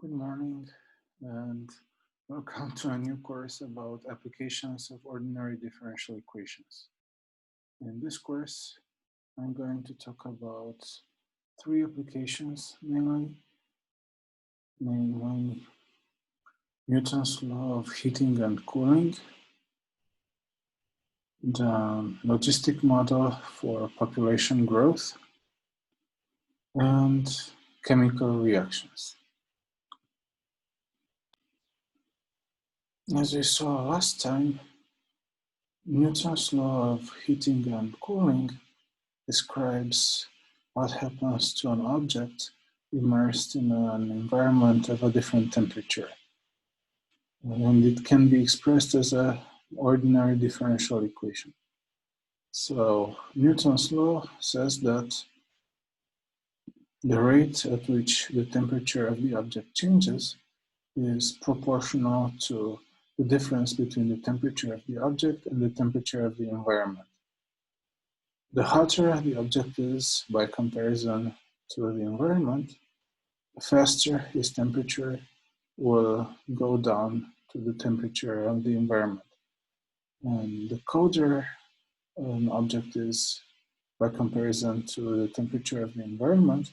Good morning and welcome to a new course about applications of ordinary differential equations. In this course, I'm going to talk about three applications, namely Newton's law of heating and cooling, the logistic model for population growth, and chemical reactions. As we saw last time, Newton's law of heating and cooling describes what happens to an object immersed in an environment of a different temperature. And it can be expressed as an ordinary differential equation. So Newton's law says that the rate at which the temperature of the object changes is proportional to the difference between the temperature of the object and the temperature of the environment. The hotter the object is by comparison to the environment, the faster its temperature will go down to the temperature of the environment. And the colder an object is by comparison to the temperature of the environment,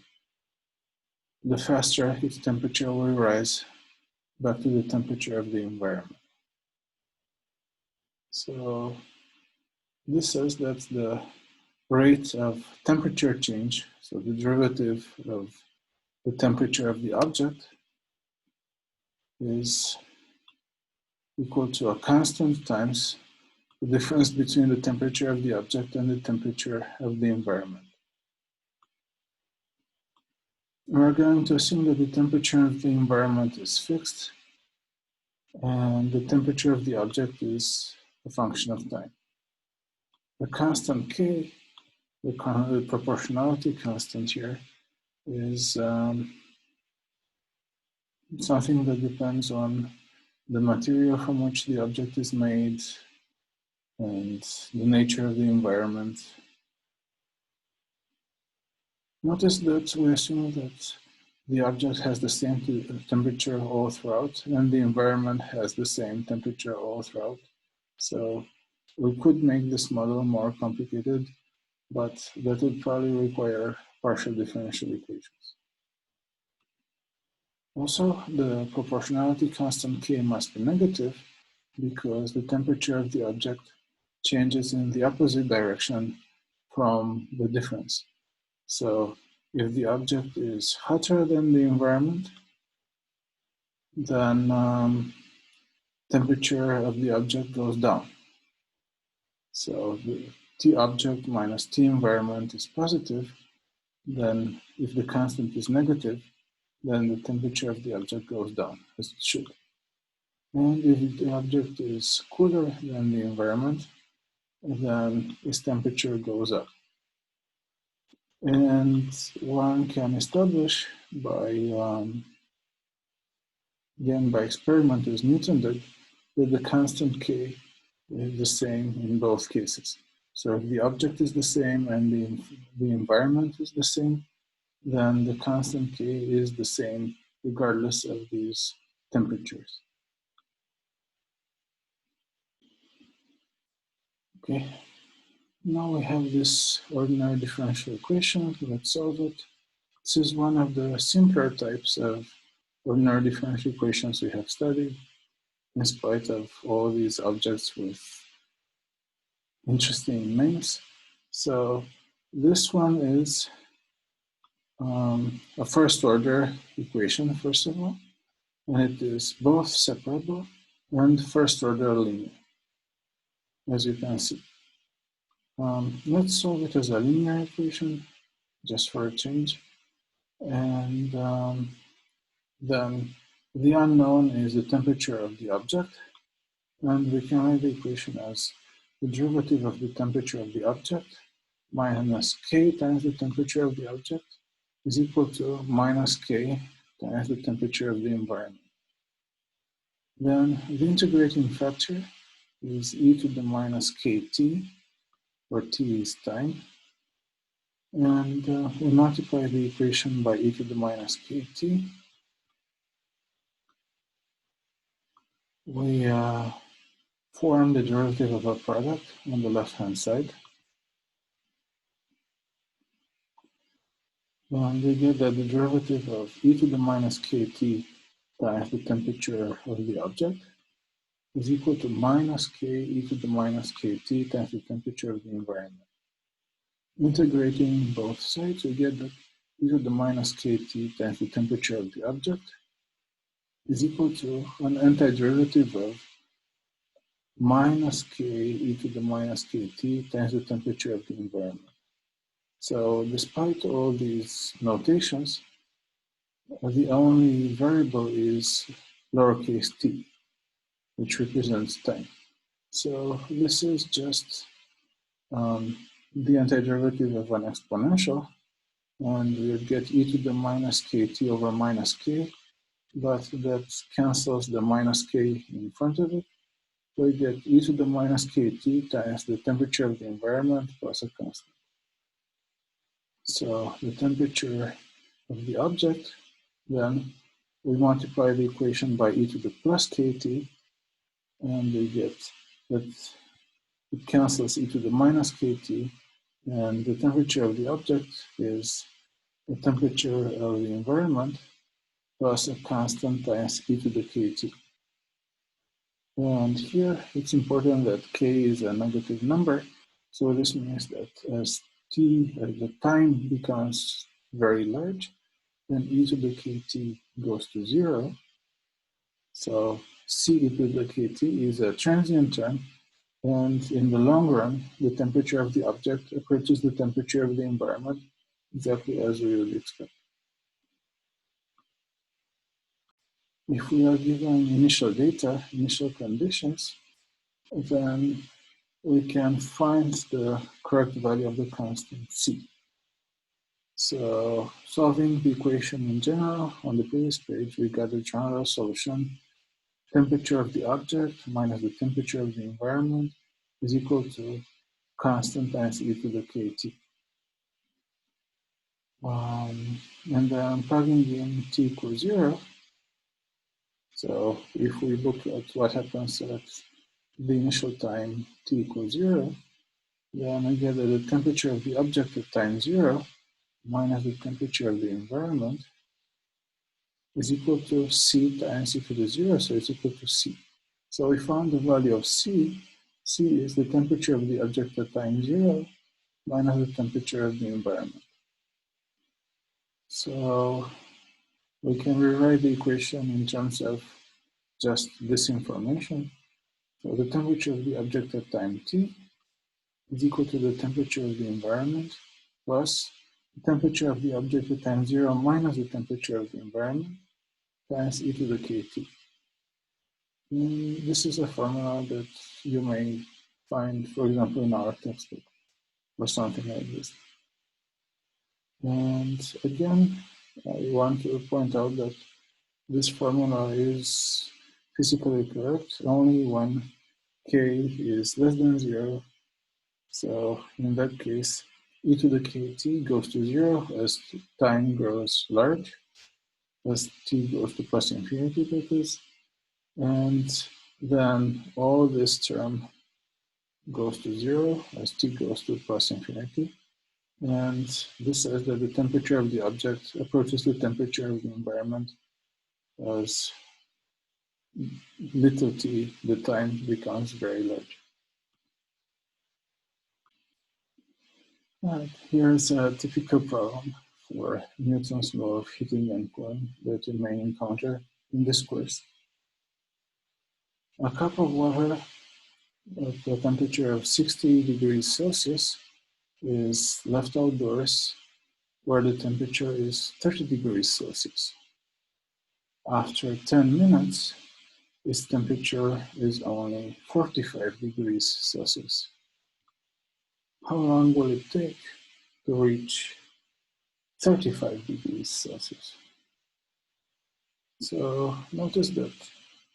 the faster its temperature will rise back to the temperature of the environment. So this says that the rate of temperature change, so the derivative of the temperature of the object, is equal to a constant times the difference between the temperature of the object and the temperature of the environment. We're going to assume that the temperature of the environment is fixed and the temperature of the object is a function of time. The constant K, the proportionality constant here, is something that depends on the material from which the object is made and the nature of the environment. Notice that we assume that the object has the same temperature all throughout and the environment has the same temperature all throughout. So we could make this model more complicated, but that would probably require partial differential equations. Also, the proportionality constant K must be negative because the temperature of the object changes in the opposite direction from the difference. So if the object is hotter than the environment, then temperature of the object goes down. So the T object minus T environment is positive, then if the constant is negative, then the temperature of the object goes down, as it should. And if the object is cooler than the environment, then its temperature goes up. And one can establish by, again, by experiment as Newton did, that the constant K is the same in both cases. So if the object is the same and the environment is the same, then the constant K is the same regardless of these temperatures. Okay, now we have this ordinary differential equation. Let's solve it. This is one of the simpler types of ordinary differential equations we have studied, in spite of all these objects with interesting names. So this one is a first order equation, first of all, and it is both separable and first order linear, as you can see. Let's solve it as a linear equation, just for a change. And then the unknown is the temperature of the object, and we can write the equation as the derivative of the temperature of the object minus K times the temperature of the object is equal to minus K times the temperature of the environment. Then the integrating factor is e to the minus kt, where t is time, and we multiply the equation by e to the minus kt, We form the derivative of a product on the left-hand side. And we get that the derivative of e to the minus kt times the temperature of the object is equal to minus k e to the minus kt times the temperature of the environment. Integrating both sides, we get that e to the minus kt times the temperature of the object is equal to an antiderivative of minus k e to the minus kt times the temperature of the environment. So despite all these notations, the only variable is lowercase t, which represents time. So this is just the antiderivative of an exponential, and we get e to the minus kt over minus k, but that cancels the minus k in front of it. We get e to the minus kt times the temperature of the environment plus a constant. So the temperature of the object, then we multiply the equation by e to the plus kt, and we get that it cancels e to the minus kt, and the temperature of the object is the temperature of the environment plus a constant times e to the kt. And here it's important that k is a negative number, so this means that as the time becomes very large, then e to the kt goes to 0. So c e to the kt is a transient term, and in the long run, the temperature of the object approaches the temperature of the environment exactly as we would expect. If we are given initial data, initial conditions, then we can find the correct value of the constant c. So solving the equation in general, on the previous page, we got the general solution. Temperature of the object minus the temperature of the environment is equal to constant times e to the kt. And then plugging in t equals 0. So if we look at what happens at the initial time t equals 0, then I get that the temperature of the object at time 0 minus the temperature of the environment is equal to c times e to the 0, so it's equal to c. So we found the value of c. C is the temperature of the object at time 0 minus the temperature of the environment. So we can rewrite the equation in terms of just this information. So the temperature of the object at time t is equal to the temperature of the environment plus the temperature of the object at time 0 minus the temperature of the environment times e to the kt. This is a formula that you may find, for example, in our textbook or something like this. And again, I want to point out that this formula is physically correct only when k is less than 0. So in that case, e to the kt goes to 0 as time grows large, as t goes to plus infinity, that is. And then all this term goes to 0 as t goes to plus infinity. And this says that the temperature of the object approaches the temperature of the environment as little t, the time becomes very large. Right, here's a typical problem for Newton's law of heating and cooling that you may encounter in this course. A cup of water at a temperature of 60 degrees Celsius is left outdoors where the temperature is 30 degrees Celsius. After 10 minutes, its temperature is only 45 degrees Celsius. How long will it take to reach 35 degrees Celsius? So notice that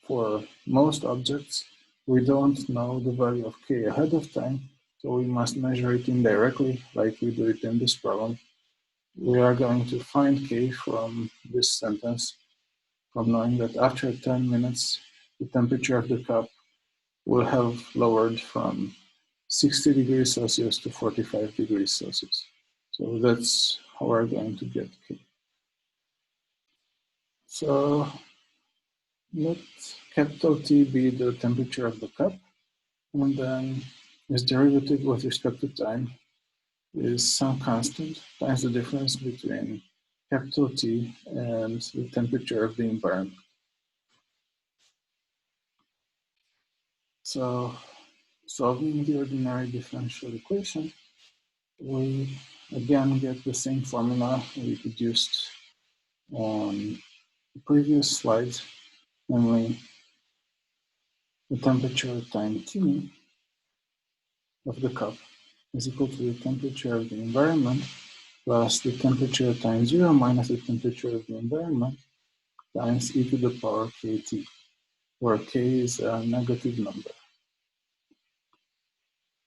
for most objects, we don't know the value of k ahead of time, so we must measure it indirectly, like we do it in this problem. We are going to find k from this sentence, from knowing that after 10 minutes, the temperature of the cup will have lowered from 60 degrees Celsius to 45 degrees Celsius. So that's how we're going to get K. So let capital T be the temperature of the cup, and then its derivative with respect to time is some constant times the difference between capital T and the temperature of the environment. So solving the ordinary differential equation, we again get the same formula we used on the previous slide, namely the temperature time T of the cup is equal to the temperature of the environment plus the temperature times 0 minus the temperature of the environment times e to the power kt, where k is a negative number.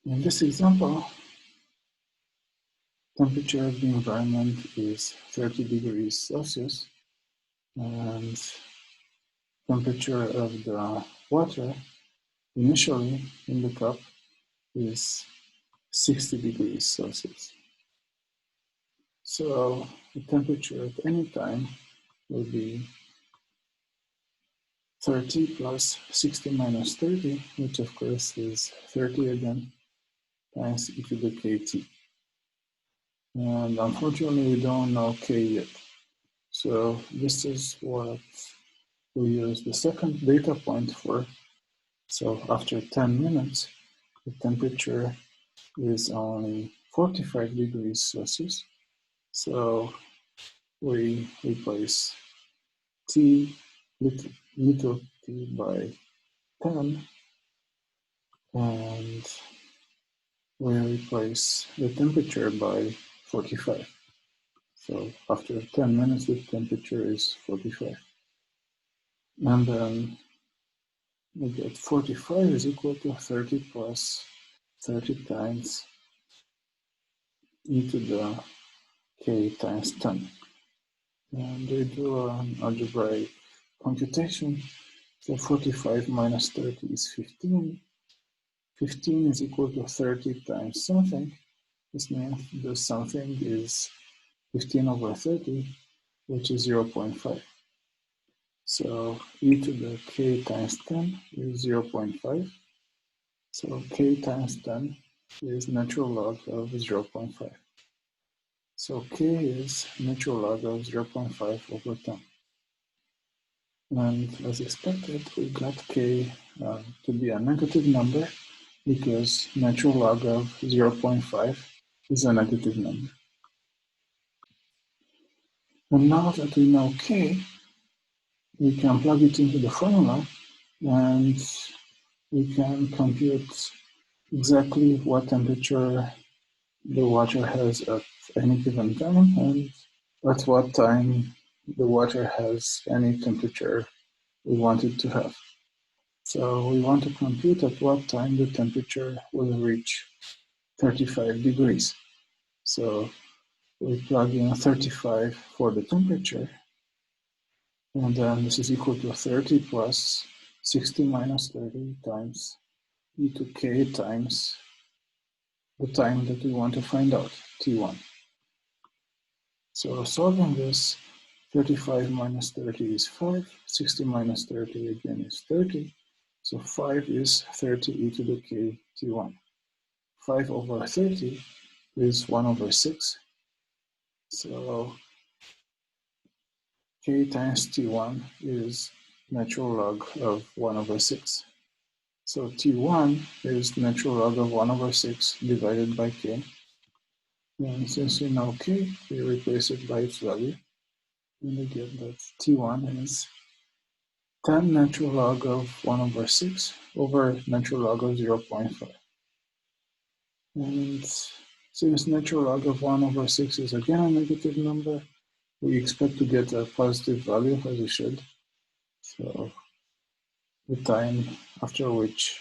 In this example, temperature of the environment is 30 degrees Celsius, and temperature of the water initially in the cup is 60 degrees Celsius. So the temperature at any time will be 30 plus 60 minus 30, which of course is 30 again, times e to the kt. And unfortunately, we don't know k yet. So this is what we use the second data point for. So after 10 minutes, the temperature is only 45 degrees Celsius. So we replace T, little t by 10, and we replace the temperature by 45. So after 10 minutes, the temperature is 45. And then we get 45 is equal to 30 plus 30 times e to the k times 10. And we do an algebraic computation. So 45 minus 30 is 15. 15 is equal to 30 times something. This means the something is 15 over 30, which is 0.5. So e to the k times 10 is 0.5. So k times 10 is natural log of 0.5. So k is natural log of 0.5 over 10. And as expected, we got k to be a negative number because natural log of 0.5 is a negative number. And now that we know k, we can plug it into the formula and we can compute exactly what temperature the water has at any given time and at what time the water has any temperature we want it to have. So we want to compute at what time the temperature will reach 35 degrees. So we plug in 35 for the temperature, and then this is equal to 30 plus 60 minus 30 times e to k times the time that we want to find out, t1. So solving this, 35 minus 30 is 5, 60 minus 30 again is 30, so 5 is 30 e to the k t1. 5 over 30 is 1 over 6, so k times t1 is natural log of 1 over 6. So t1 is natural log of 1 over 6 divided by k. And since we know k, we replace it by its value. And we get that t1 is 10 natural log of 1 over 6 over natural log of 0.5. And since natural log of 1 over 6 is again a negative number, we expect to get a positive value as we should. So the time after which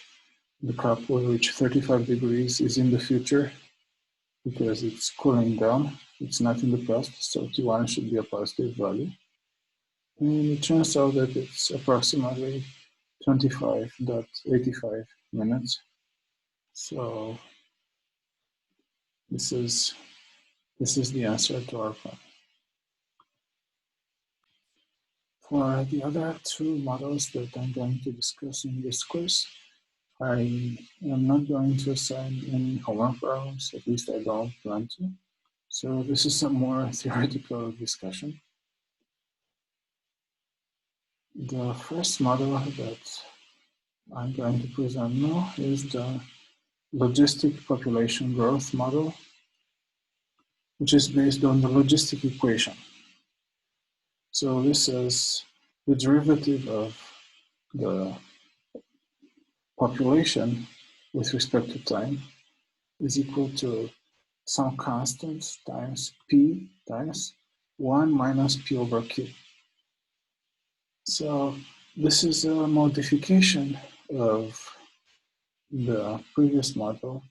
the cup will reach 35 degrees is in the future because it's cooling down. It's not in the past, so T1 should be a positive value. And it turns out that it's approximately 25.85 minutes. So this is the answer to our problem. For the other two models that I'm going to discuss in this course, I am not going to assign any homework problems, at least I don't plan to. So this is a more theoretical discussion. The first model that I'm going to present now is the logistic population growth model, which is based on the logistic equation. So this is the derivative of the population with respect to time is equal to some constant times p times 1 minus p over q. So this is a modification of the previous model,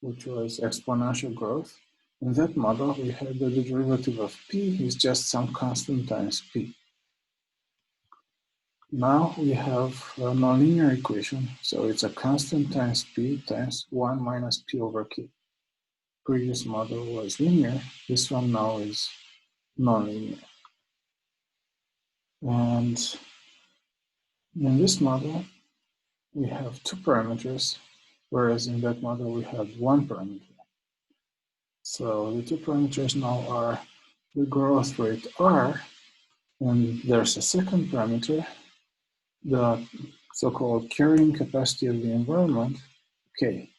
which was exponential growth. In that model, we had that the derivative of p is just some constant times p. Now we have a nonlinear equation, so it's a constant times p times 1 minus p over q. Previous model was linear, this one now is nonlinear. And in this model, we have two parameters, whereas in that model we had one parameter. So the two parameters now are the growth rate r, and there's a second parameter, the so-called carrying capacity of the environment, k.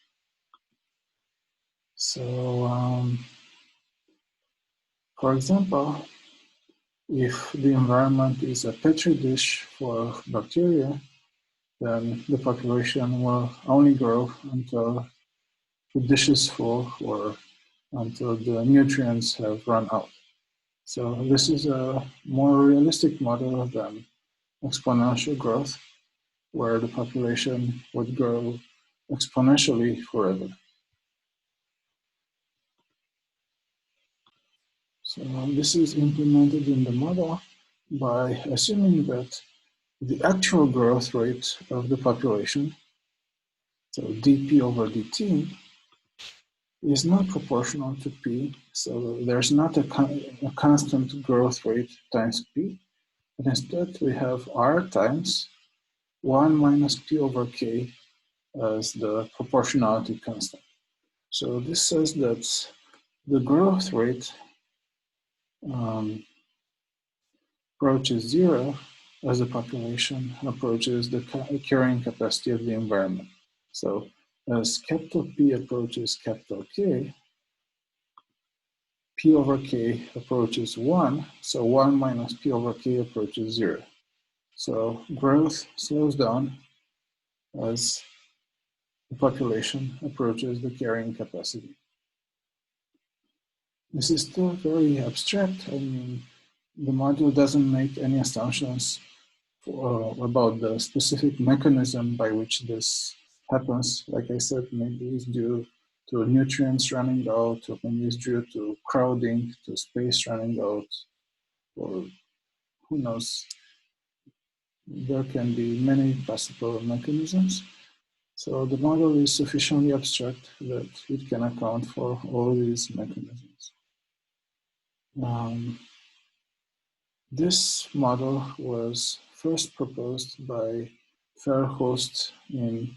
So, for example, if the environment is a petri dish for bacteria, then the population will only grow until the dish is full or until the nutrients have run out. So this is a more realistic model than exponential growth, where the population would grow exponentially forever. So this is implemented in the model by assuming that the actual growth rate of the population, so dp over dt, is not proportional to p. So there's not a constant growth rate times p, but instead we have r times 1 minus p over k as the proportionality constant. So this says that the growth rate approaches zero as the population approaches the carrying capacity of the environment. So as capital P approaches capital K, P over K approaches 1, so 1 minus P over K approaches 0. So growth slows down as the population approaches the carrying capacity. This is still very abstract. I mean, the module doesn't make any assumptions about the specific mechanism by which this happens. Like I said, maybe it's due to nutrients running out, or maybe it's due to crowding, to space running out, or who knows. There can be many possible mechanisms. So the model is sufficiently abstract that it can account for all these mechanisms. This model was first proposed by Verhulst in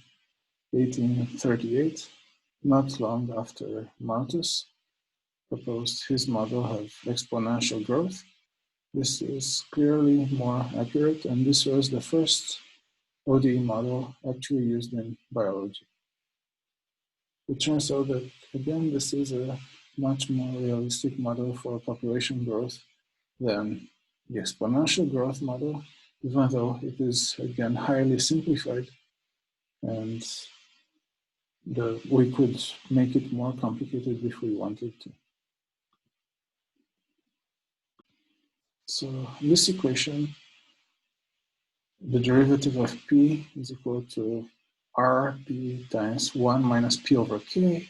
1838, not long after Malthus proposed his model of exponential growth. This is clearly more accurate, and this was the first ODE model actually used in biology. It turns out that, again, this is a much more realistic model for population growth than the exponential growth model, even though it is, again, highly simplified, and we could make it more complicated if we wanted to. So this equation, the derivative of p is equal to rp times 1 minus p over k,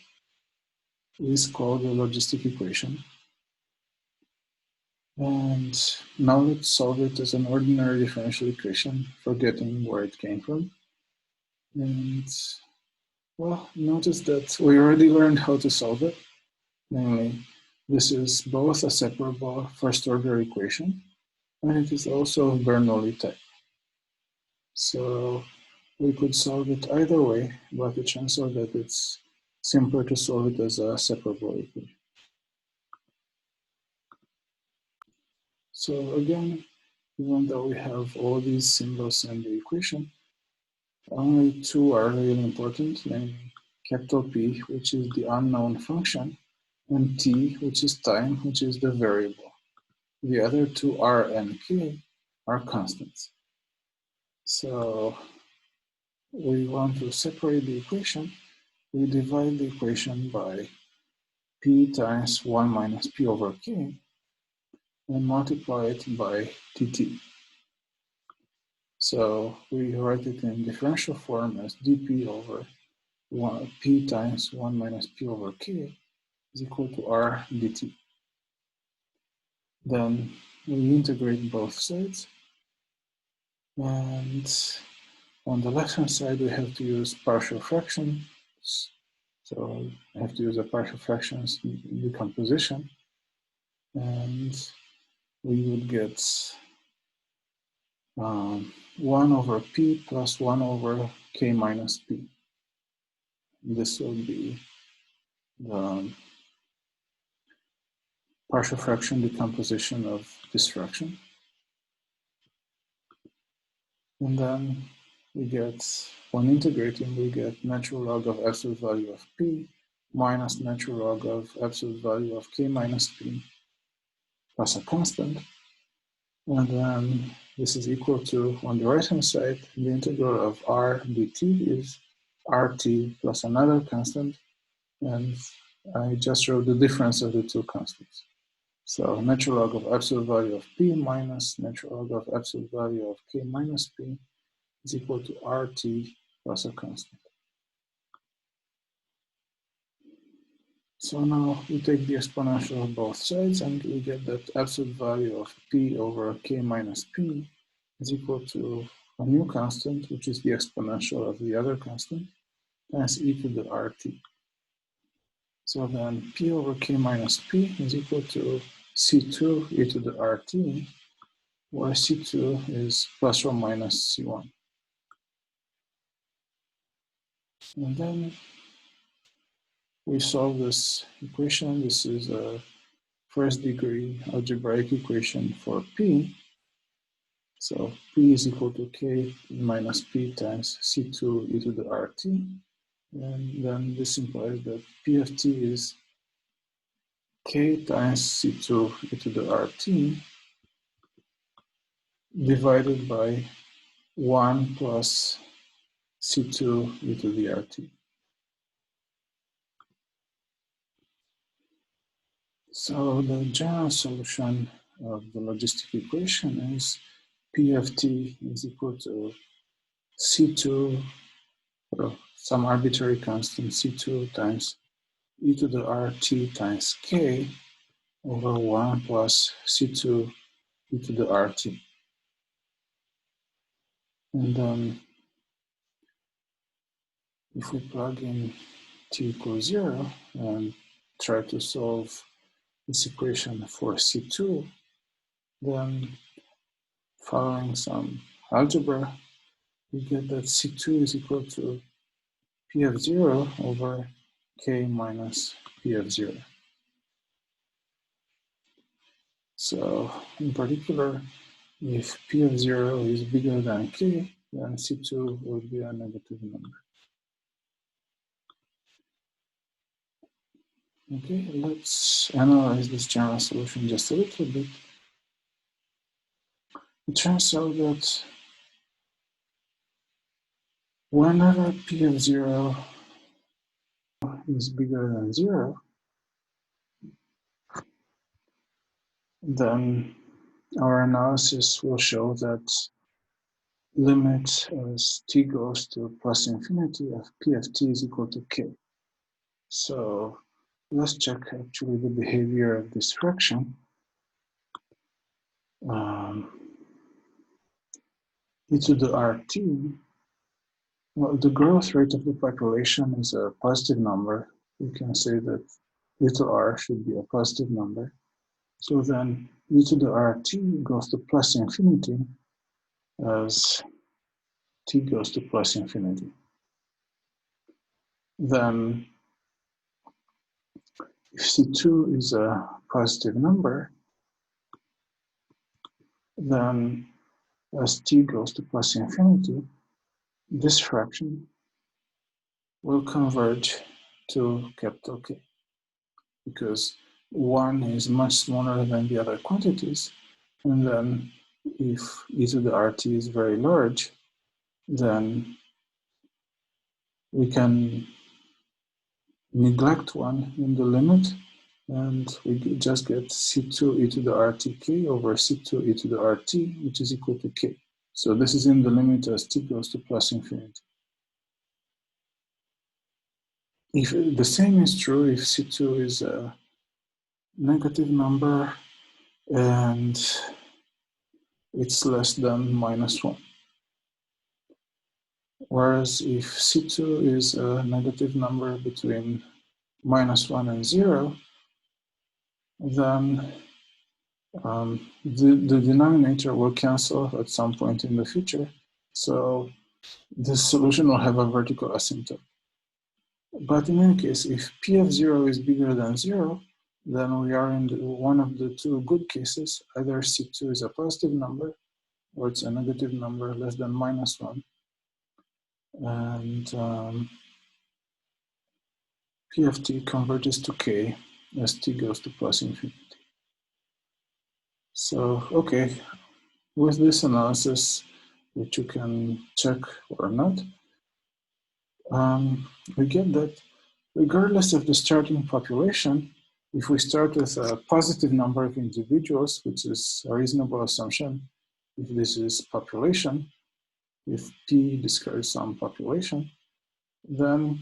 is called the logistic equation. And now let's solve it as an ordinary differential equation, forgetting where it came from. And well, notice that we already learned how to solve it. Namely, this is both a separable first-order equation, and it is also Bernoulli type. So we could solve it either way, but the chances are that it's simpler to solve it as a separable equation. So again, even though we have all these symbols in the equation, only two are really important, namely capital P, which is the unknown function, and T, which is time, which is the variable. The other two, R and K, are constants. So we want to separate the equation. We divide the equation by P times 1 minus P over K and multiply it by dt. So we write it in differential form as dp over p times 1 minus p over k is equal to r dt. Then we integrate both sides, and on the left-hand side we have to use partial fractions. So I have to use a partial fractions decomposition, and we would get 1 over p plus 1 over k minus p. This will be the partial fraction decomposition of this fraction. And then we get, when integrating, we get natural log of absolute value of p minus natural log of absolute value of k minus p plus a constant. And then this is equal to, on the right-hand side, the integral of r dt is rt plus another constant. And I just wrote the difference of the two constants. So natural log of absolute value of p minus natural log of absolute value of k minus p is equal to RT plus a constant. So now we take the exponential of both sides and we get that absolute value of p over k minus p is equal to a new constant, which is the exponential of the other constant, times e to the RT. So then p over k minus p is equal to C2 e to the RT, where C2 is plus or minus C1. And then we solve this equation. This is a first degree algebraic equation for P. So P is equal to K minus P times C2 e to the RT. And then this implies that P of T is K times C2 e to the RT divided by 1 plus C2 e to the RT. So the general solution of the logistic equation is P of T is equal to C2, well, some arbitrary constant C2 times e to the RT times K over 1 plus C2 e to the RT. And then if we plug in T equals 0 and try to solve this equation for C2, then following some algebra, we get that C2 is equal to P of 0 over K minus P of 0. So in particular, if P of 0 is bigger than K, then C2 will be a negative number. Okay, let's analyze this general solution just a little bit. It turns out that whenever P of 0 is bigger than 0, then our analysis will show that limit as t goes to plus infinity of P of t is equal to K. So let's check actually the behavior of this fraction. E to the RT Well, the growth rate of the population is a positive number. We can say that little r should be a positive number. So then e to the rt goes to plus infinity as t goes to plus infinity. Then if C2 is a positive number, then as t goes to plus infinity, this fraction will converge to capital K, because 1 is much smaller than the other quantities. And then if e to the rt is very large, then we can neglect 1 in the limit, and we just get C2 e to the RTK over C2 e to the RT, which is equal to K. So this is in the limit as t goes to plus infinity. If the same is true if C2 is a negative number and it's less than minus 1. Whereas if C2 is a negative number between minus 1 and 0, then the denominator will cancel at some point in the future. So this solution will have a vertical asymptote. But in any case, if p of 0 is bigger than 0, then we are in one of the two good cases. Either C2 is a positive number, or it's a negative number less than minus 1. And p of t converges to k as t goes to plus infinity. So, okay, with this analysis, which you can check or not, we get that regardless of the starting population, if we start with a positive number of individuals, which is a reasonable assumption, if this is population, if P describes some population, then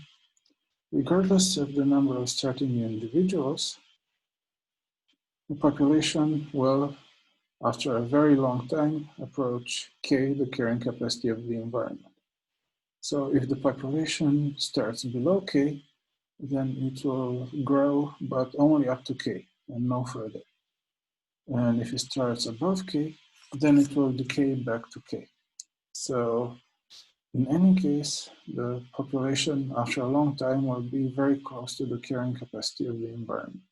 regardless of the number of starting individuals, the population will, after a very long time, approach K, the carrying capacity of the environment. So if the population starts below K, then it will grow, but only up to K and no further. And if it starts above K, then it will decay back to K. So in any case, the population after a long time will be very close to the carrying capacity of the environment.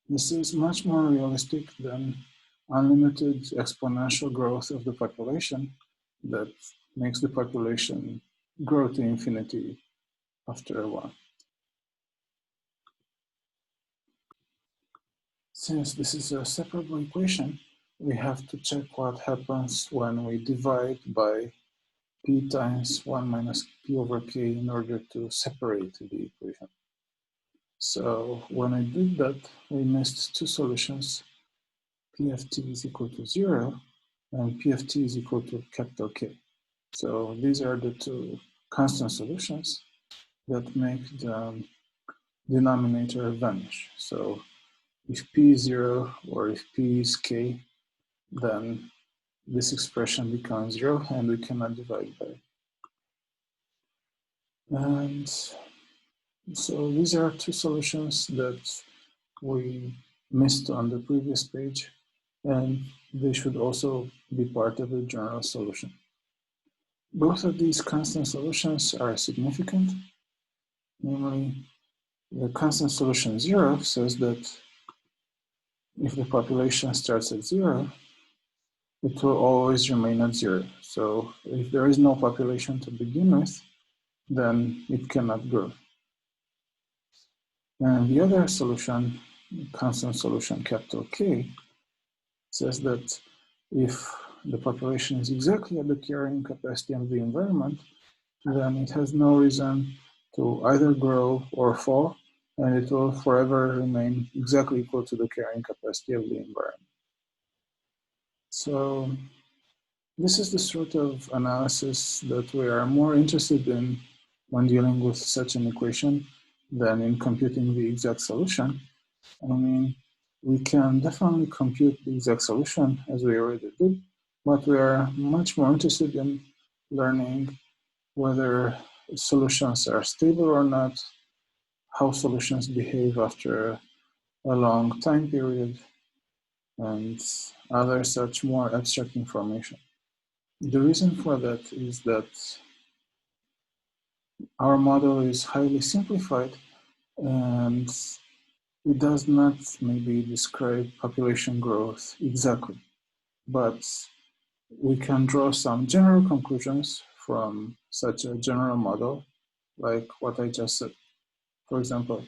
This is much more realistic than unlimited exponential growth of the population that makes the population grow to infinity after a while. Since this is a separable equation, we have to check what happens when we divide by p times 1 minus p over k in order to separate the equation. So when I did that, we missed two solutions. P of t is equal to 0, and P of t is equal to capital K. So these are the two constant solutions that make the denominator vanish. So if p is 0 or if p is k, then this expression becomes 0 and we cannot divide by it. And so these are two solutions that we missed on the previous page, and they should also be part of the general solution. Both of these constant solutions are significant. Namely, the constant solution 0 says that if the population starts at 0, it will always remain at 0. So if there is no population to begin with, then it cannot grow. And the other solution, constant solution capital K, says that if the population is exactly at the carrying capacity of the environment, then it has no reason to either grow or fall, and it will forever remain exactly equal to the carrying capacity of the environment. So this is the sort of analysis that we are more interested in when dealing with such an equation than in computing the exact solution. I mean, we can definitely compute the exact solution as we already did, but we are much more interested in learning whether solutions are stable or not, how solutions behave after a long time period, and other such more abstract information. The reason for that is that our model is highly simplified and it does not maybe describe population growth exactly, but we can draw some general conclusions from such a general model, like what I just said. For example,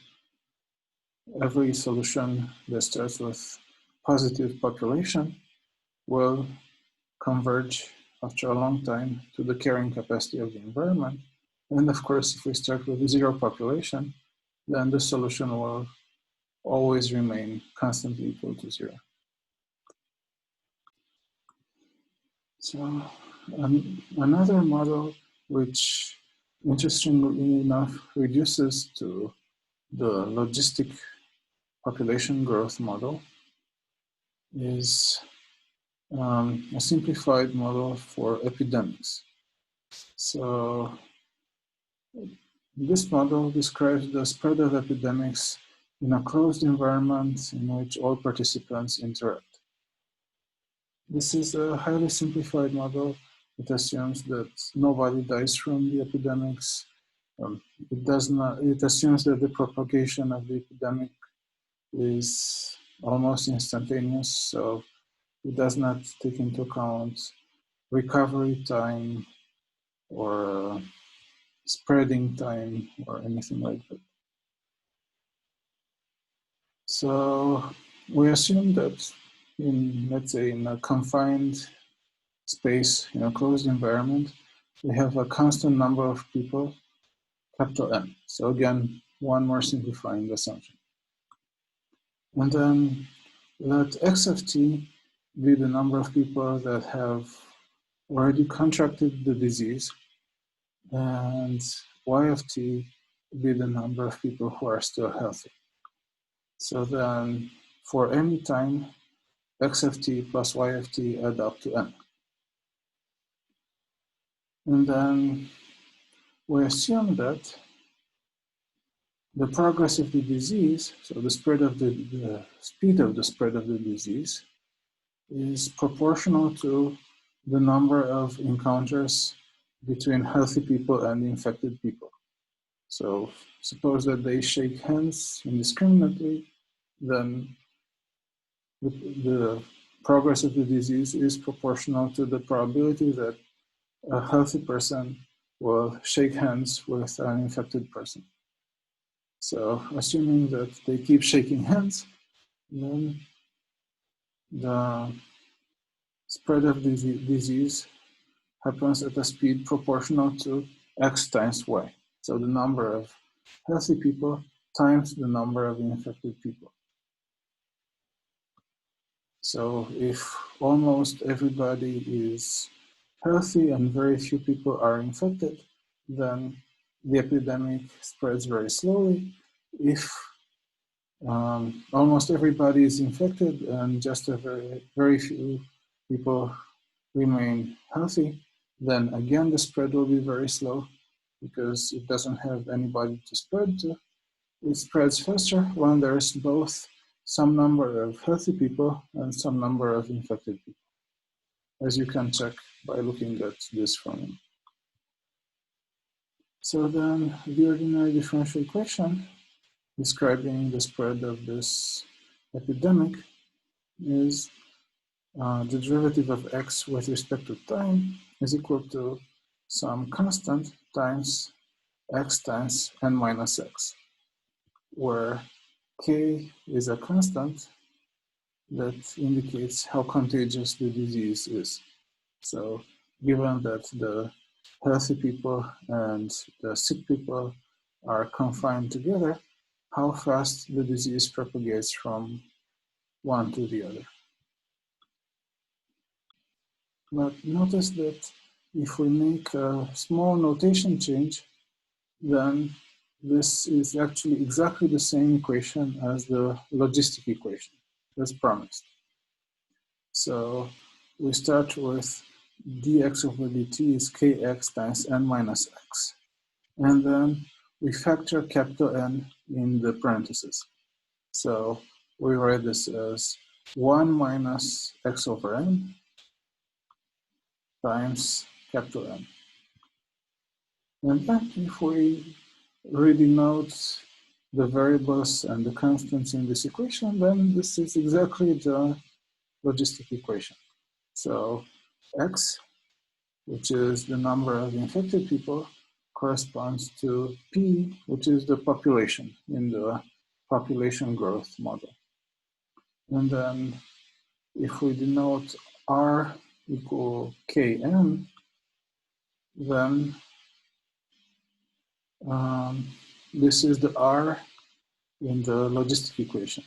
every solution that starts with positive population will converge after a long time to the carrying capacity of the environment. And of course, if we start with zero population, then the solution will always remain constantly equal to zero. So another model which, interestingly enough, reduces to the logistic population growth model is a simplified model for epidemics. So this model describes the spread of epidemics in a closed environment in which all participants interact. This is a highly simplified model. It assumes that nobody dies from the epidemics. It assumes that the propagation of the epidemic is almost instantaneous, so it does not take into account recovery time or spreading time or anything like that. So we assume that in, let's say, in a confined space, in a closed environment, we have a constant number of people, capital N. So again, one more simplifying assumption. And then let X of t be the number of people that have already contracted the disease, and Y of t be the number of people who are still healthy. So then for any time, X of t plus Y of t add up to N. And then we assume that the progress of the disease, so the speed of the spread of the disease, is proportional to the number of encounters between healthy people and infected people. So suppose that they shake hands indiscriminately, then the progress of the disease is proportional to the probability that a healthy person will shake hands with an infected person. So assuming that they keep shaking hands, then the spread of the disease happens at a speed proportional to X times Y. So the number of healthy people times the number of infected people. So if almost everybody is healthy and very few people are infected, then the epidemic spreads very slowly. If almost everybody is infected and just a very few people remain healthy, then again the spread will be very slow because it doesn't have anybody to spread to. It spreads faster when there's both some number of healthy people and some number of infected people, as you can check by looking at this formula. So then the ordinary differential equation describing the spread of this epidemic is the derivative of x with respect to time is equal to some constant times x times n minus x, where k is a constant that indicates how contagious the disease is. So given that the healthy people and the sick people are confined together, how fast the disease propagates from one to the other. But notice that if we make a small notation change, then this is actually exactly the same equation as the logistic equation, as promised. So we start with dx over dt is kx times n minus x. And then we factor capital N in the parentheses. So we write this as 1 minus x over n times capital N. And then if we redenote the variables and the constants in this equation, then this is exactly the logistic equation. So x, which is the number of infected people, corresponds to P, which is the population in the population growth model. And then if we denote R equal Kn, then this is the R in the logistic equation.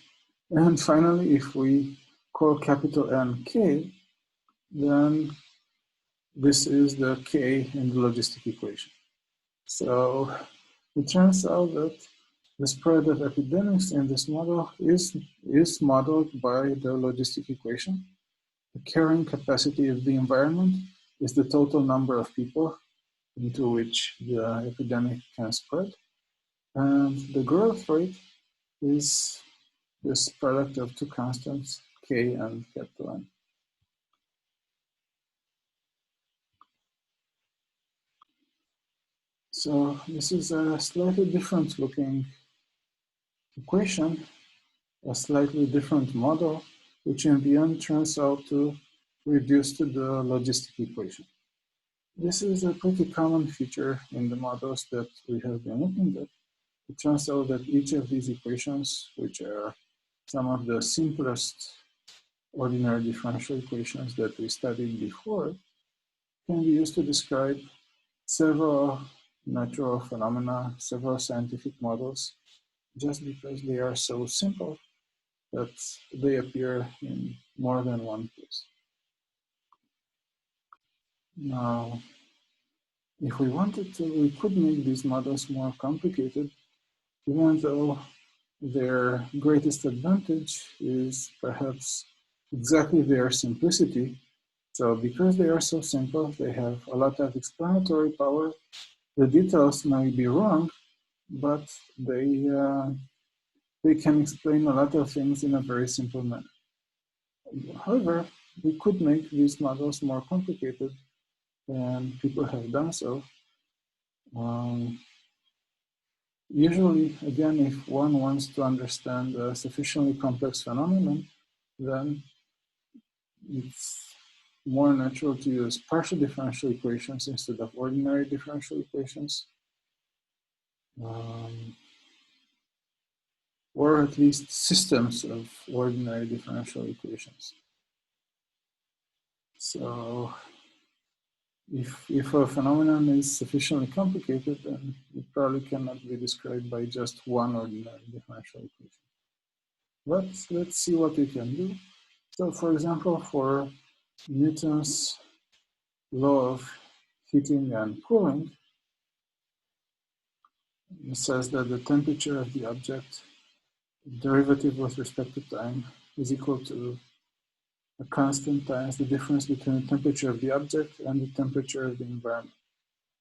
And finally, if we call capital N K, then this is the K in the logistic equation. So it turns out that the spread of epidemics in this model is modeled by the logistic equation. The carrying capacity of the environment is the total number of people into which the epidemic can spread. And the growth rate is this product of two constants, K and capital N. So this is a slightly different looking equation, a slightly different model, which in the end turns out to reduce to the logistic equation. This is a pretty common feature in the models that we have been looking at. It turns out that each of these equations, which are some of the simplest ordinary differential equations that we studied before, can be used to describe several natural phenomena, several scientific models, just because they are so simple that they appear in more than one place. Now, if we wanted to, we could make these models more complicated, even though their greatest advantage is perhaps exactly their simplicity. So because they are so simple, they have a lot of explanatory power. The details may be wrong, but they can explain a lot of things in a very simple manner. However, we could make these models more complicated, and people have done so. Usually, again, if one wants to understand a sufficiently complex phenomenon, then it's more natural to use partial differential equations instead of ordinary differential equations. Or at least systems of ordinary differential equations. So if a phenomenon is sufficiently complicated, then it probably cannot be described by just one ordinary differential equation. But let's see what we can do. So for example, for Newton's law of heating and cooling, it says that the temperature of the object, derivative with respect to time, is equal to a constant times the difference between the temperature of the object and the temperature of the environment.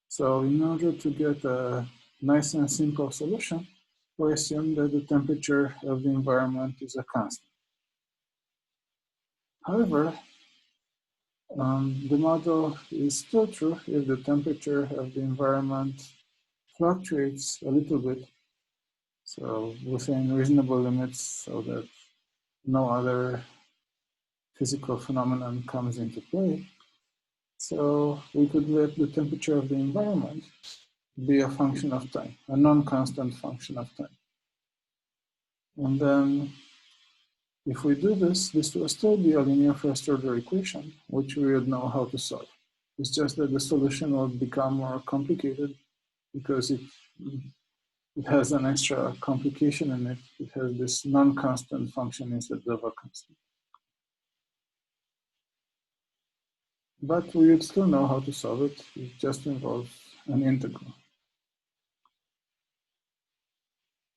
So in order to get a nice and simple solution, we assume that the temperature of the environment is a constant. However, the model is still true if the temperature of the environment fluctuates a little bit, so within reasonable limits so that no other physical phenomenon comes into play. So we could let the temperature of the environment be a function of time, a non-constant function of time. And then if we do this, this will still be a linear first order equation, which we would know how to solve. It's just that the solution will become more complicated because it has an extra complication in it. It has this non-constant function instead of a constant. But we would still know how to solve it. It just involves an integral.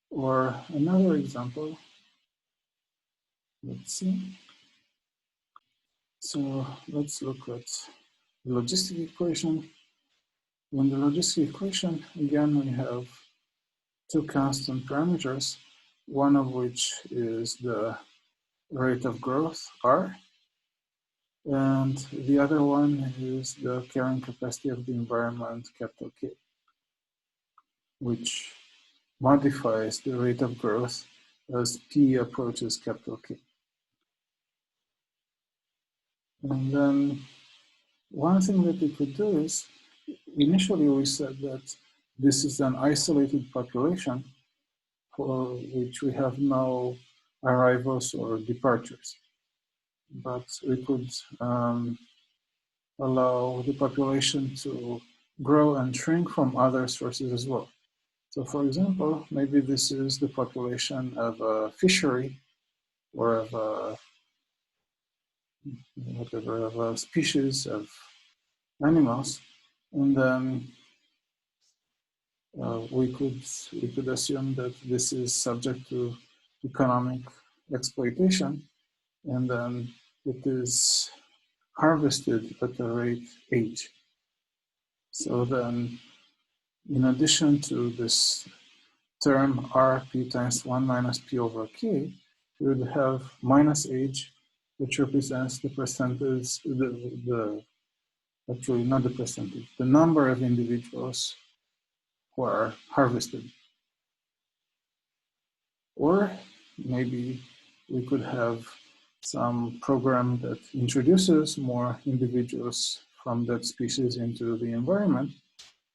Or another example, let's see. So let's look at the logistic equation. In the logistic equation, again, we have two constant parameters, one of which is the rate of growth, R, and the other one is the carrying capacity of the environment, capital K, which modifies the rate of growth as P approaches capital K. And then one thing that we could do is, initially we said that this is an isolated population for which we have no arrivals or departures. But we could allow the population to grow and shrink from other sources as well. So for example, maybe this is the population of a fishery or of a, whatever, of a species of animals. And then we could assume that this is subject to economic exploitation, and then it is harvested at a rate h. So then, in addition to this term rp times 1 minus p over k, we would have minus h, which represents the percentage, actually not the percentage, the number of individuals who are harvested. Or maybe we could have some program that introduces more individuals from that species into the environment,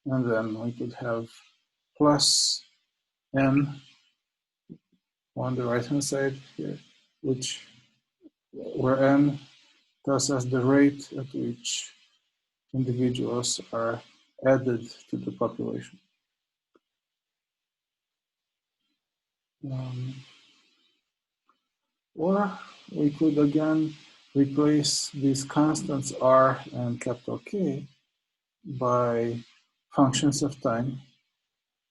and then we could have plus n on the right hand side here, where n tells us the rate at which individuals are added to the population. Or we could again replace these constants r and capital K by functions of time.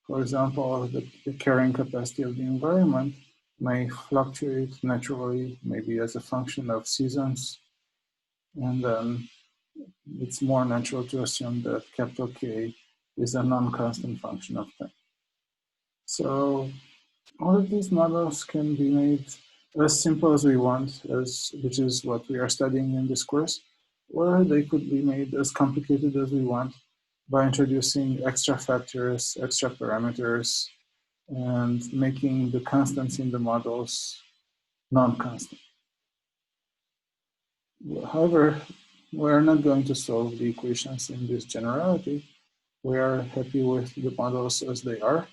For example, the carrying capacity of the environment may fluctuate naturally, maybe as a function of seasons. And then it's more natural to assume that capital K is a non-constant function of time. So all of these models can be made as simple as we want, which is what we are studying in this course, or they could be made as complicated as we want by introducing extra factors, extra parameters, and making the constants in the models non-constant. However, we're not going to solve the equations in this generality. We are happy with the models as they are.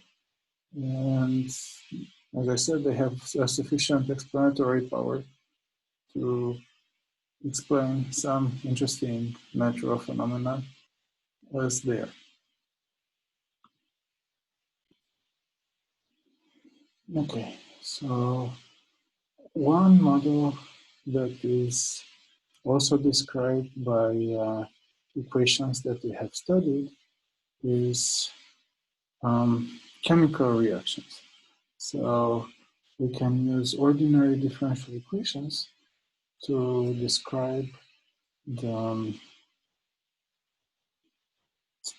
And as I said, they have a sufficient explanatory power to explain some interesting natural phenomena as they are. Okay, so one model that is also described by equations that we have studied is chemical reactions. So we can use ordinary differential equations to describe the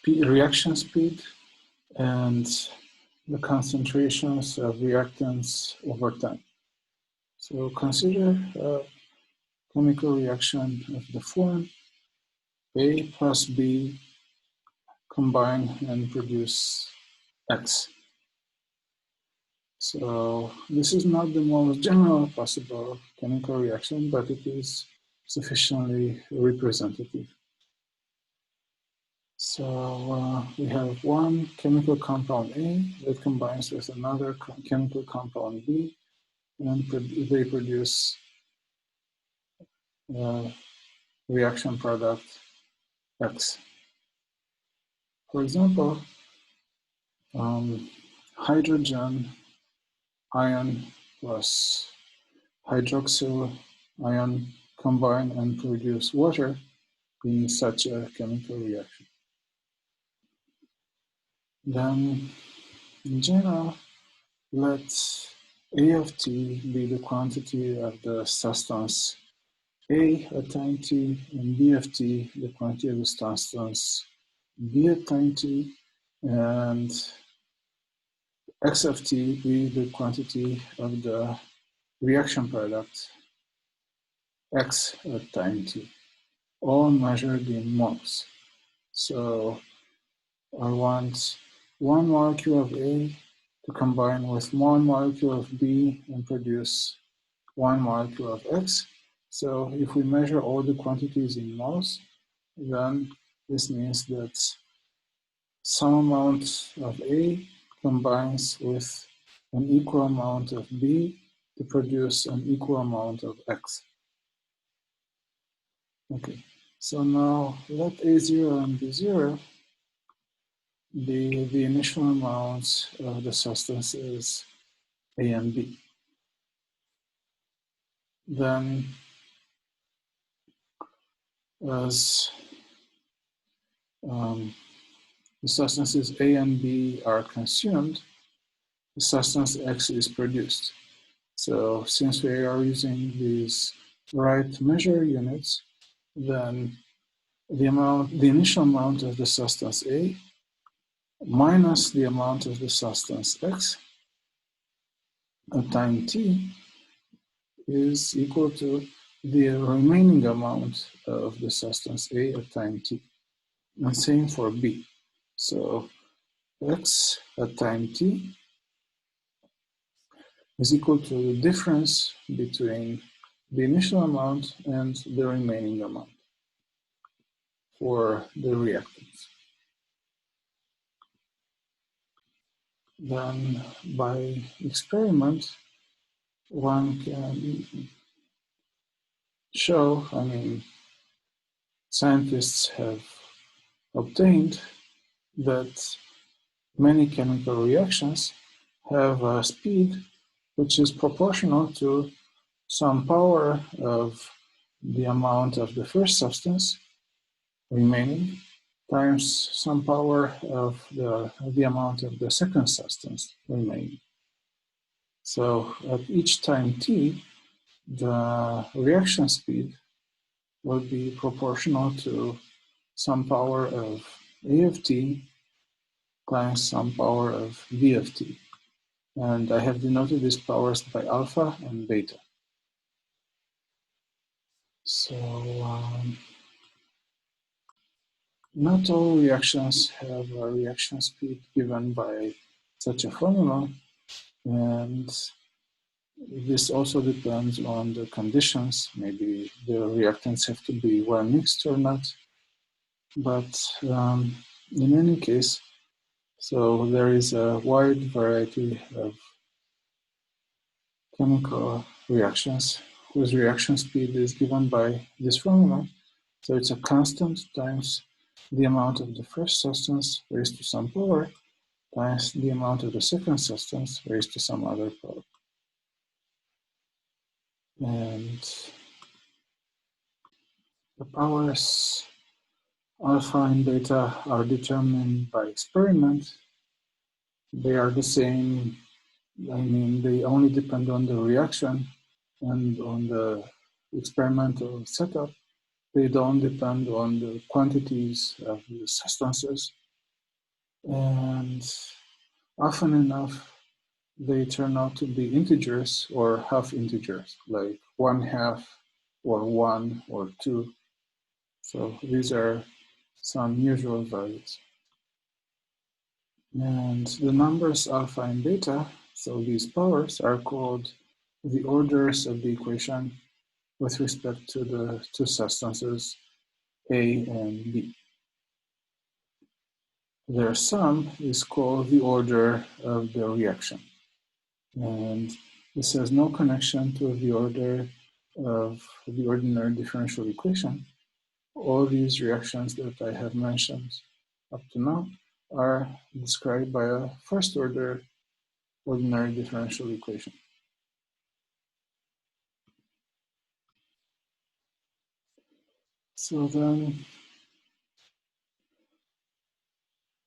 reaction speed and the concentrations of reactants over time. So consider a chemical reaction of the form A plus B combine and produce X. So this is not the most general possible chemical reaction, but it is sufficiently representative. So we have one chemical compound A that combines with another chemical compound B, and they produce reaction product X. For example, hydrogen ion plus hydroxyl ion combine and produce water in such a chemical reaction. Then, in general, let A of T be the quantity of the substance A at time t and B of t, the quantity of the substance B at time t, and X of t be the quantity of the reaction product X at time t, all measured in moles. So I want one molecule of A to combine with one molecule of B and produce one molecule of X. So if we measure all the quantities in moles, then this means that some amount of A combines with an equal amount of B to produce an equal amount of X. Okay, so now let A0 and B0 be the initial amounts of the substances A and B. Then as the substances A and B are consumed, the substance X is produced. So since we are using these right measure units, then the initial amount of the substance A minus the amount of the substance X at time t is equal to the remaining amount of the substance A at time t. And same for B. So X at time t is equal to the difference between the initial amount and the remaining amount for the reactants. Then by experiment, one can show, scientists have obtained that many chemical reactions have a speed which is proportional to some power of the amount of the first substance remaining times some power of the amount of the second substance remaining. So at each time t, the reaction speed will be proportional to some power of A of t times some power of V of t. And I have denoted these powers by alpha and beta. So not all reactions have a reaction speed given by such a formula, and this also depends on the conditions. Maybe the reactants have to be well mixed or not, but in any case, so there is a wide variety of chemical reactions whose reaction speed is given by this formula. So it's a constant times the amount of the first substance raised to some power times the amount of the second substance raised to some other power. And the powers alpha and beta are determined by experiment. They are the same, they only depend on the reaction and on the experimental setup. They don't depend on the quantities of the substances. And often enough, they turn out to be integers or half integers, like 1/2 or 1 or 2. So these are some usual values. And the numbers alpha and beta, so these powers, are called the orders of the equation with respect to the two substances A and B. Their sum is called the order of the reaction. And this has no connection to the order of the ordinary differential equation. All these reactions that I have mentioned up to now are described by a first order ordinary differential equation. So then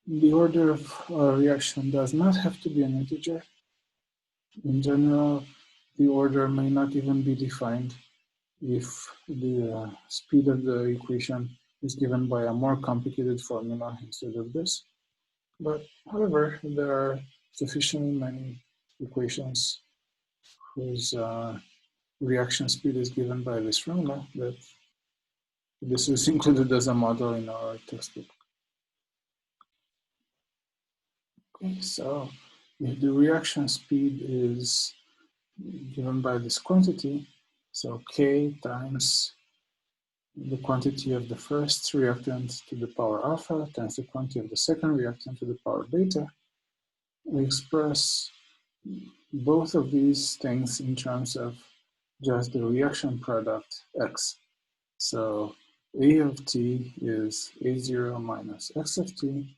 the order of a reaction does not have to be an integer. In general, the order may not even be defined. if the speed of the equation is given by a more complicated formula instead of this. But however, there are sufficiently many equations whose reaction speed is given by this formula that this is included as a model in our textbook. Okay, so if the reaction speed is given by this quantity, so K times the quantity of the first reactant to the power alpha times the quantity of the second reactant to the power beta, we express both of these things in terms of just the reaction product X. So A of t is A0 minus X of t,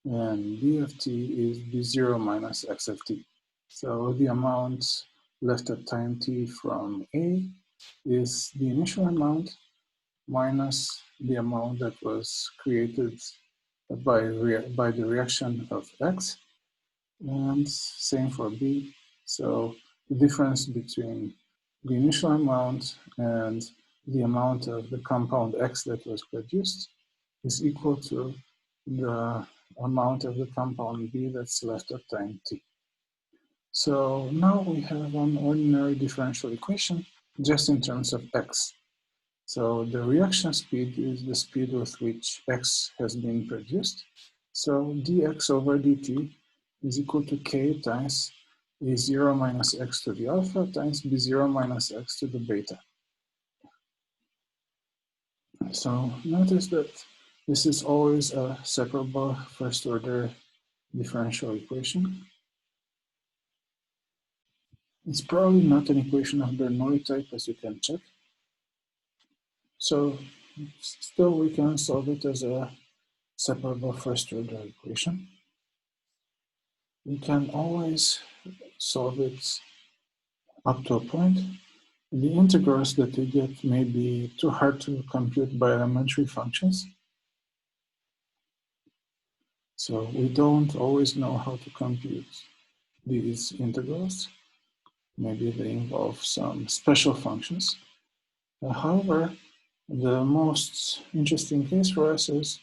and B of t is B0 minus X of t. So the amount left at time t from A is the initial amount minus the amount that was created by the reaction of X, and same for B. So the difference between the initial amount and the amount of the compound X that was produced is equal to the amount of the compound B that's left at time t. So now we have an ordinary differential equation just in terms of X. So the reaction speed is the speed with which X has been produced. So dx over dt is equal to K times A0 minus X to the alpha times B0 minus X to the beta. So notice that this is always a separable first order differential equation. It's probably not an equation of Bernoulli type, as you can check. So still we can solve it as a separable first order equation. We can always solve it up to a point. The integrals that we get may be too hard to compute by elementary functions. So we don't always know how to compute these integrals. Maybe they involve some special functions. However, the most interesting case for us is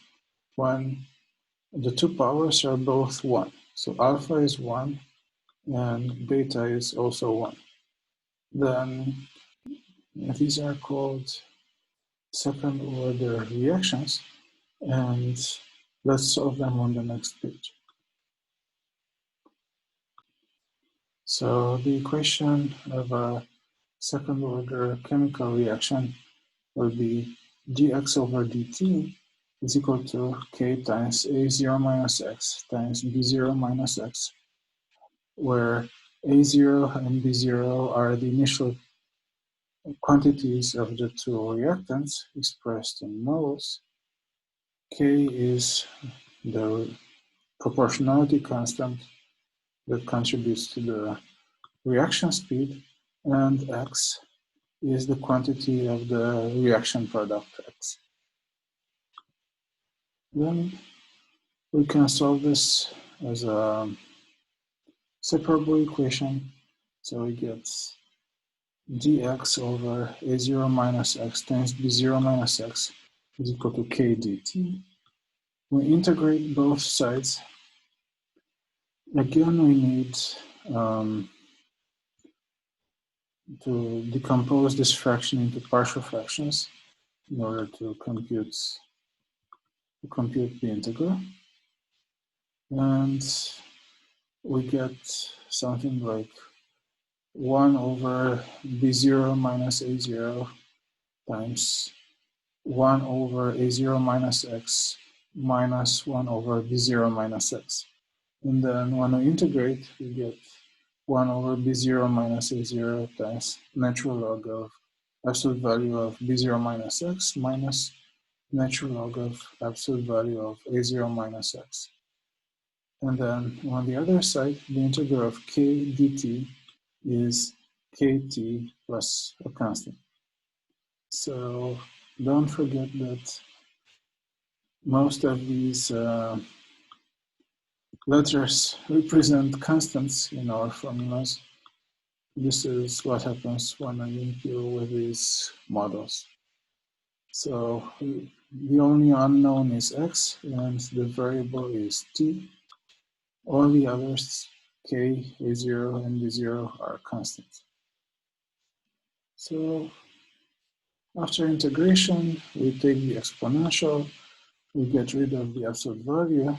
when the two powers are both 1. So alpha is 1 and beta is also 1. Then these are called second order reactions, and let's solve them on the next page. So the equation of a second order chemical reaction will be dx over dt is equal to K times A0 minus X times B0 minus X, where A0 and B0 are the initial quantities of the two reactants expressed in moles. K is the proportionality constant that contributes to the reaction speed, and X is the quantity of the reaction product X. Then we can solve this as a separable equation. So we get dx over A0 minus X times B0 minus X is equal to K dt. We integrate both sides. Again, we need to decompose this fraction into partial fractions in order to compute the integral. And we get something like 1 over B0 minus A0 times 1 over A0 minus X minus 1 over B0 minus X. And then when we integrate, we get 1 over B0 minus A0 times natural log of absolute value of B0 minus X minus natural log of absolute value of A0 minus X. And then on the other side, the integral of K dt is Kt plus a constant. So don't forget that most of these letters represent constants in our formulas. this is what happens when I deal with these models. So the only unknown is x, and the variable is t. All the others, k, a0, and b0, are constant. So after integration, we take the exponential, we get rid of the absolute value,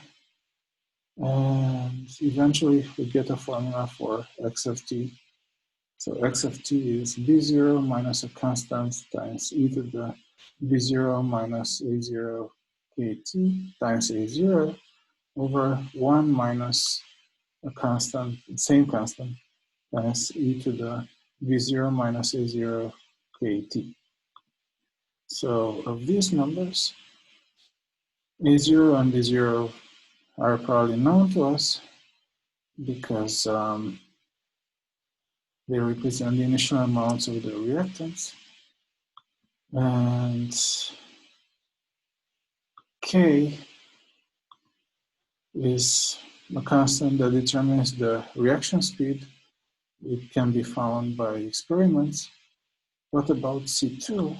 and eventually we get a formula for x of t. So x of t is b0 minus a constant times e to the b0 minus a0 kt times a0 over 1 minus a constant, same constant, times e to the b0 minus a0 kt. So of these numbers, a0 and b0 are probably known to us because they represent the initial amounts of the reactants. And k is a constant that determines the reaction speed. It can be found by experiments. What about C2?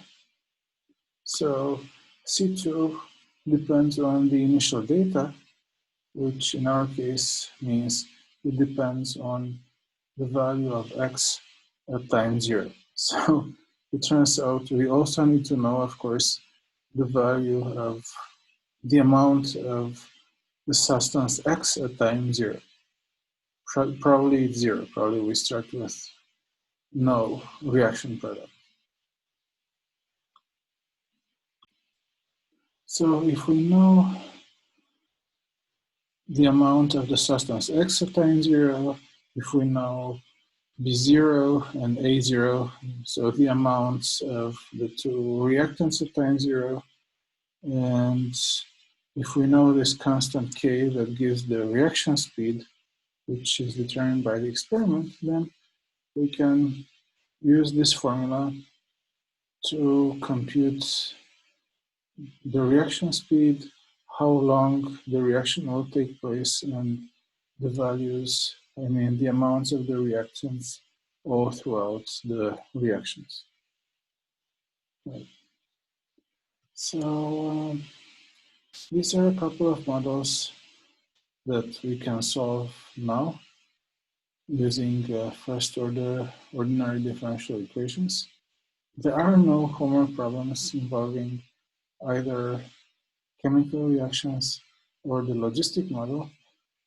So C2 depends on the initial data, which in our case means it depends on the value of x at time 0. So it turns out we also need to know, of course, the value of the amount of the substance x at time 0. Probably it's 0. Probably we start with no reaction product. So if we know the amount of the substance x at time 0, if we know B0 and A0, so the amounts of the two reactants at time 0, and if we know this constant k that gives the reaction speed, which is determined by the experiment, then we can use this formula to compute the reaction speed, how long the reaction will take place, and the values, the amounts of the reactants all throughout the reactions. Right. So these are a couple of models that we can solve now using first order ordinary differential equations. There are no homework problems involving either chemical reactions or the logistic model.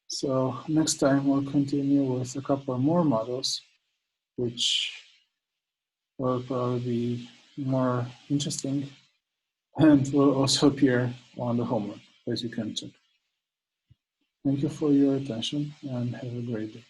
So next time we'll continue with a couple more models, which will probably be more interesting and will also appear on the homework, as you can check. Thank you for your attention and have a great day.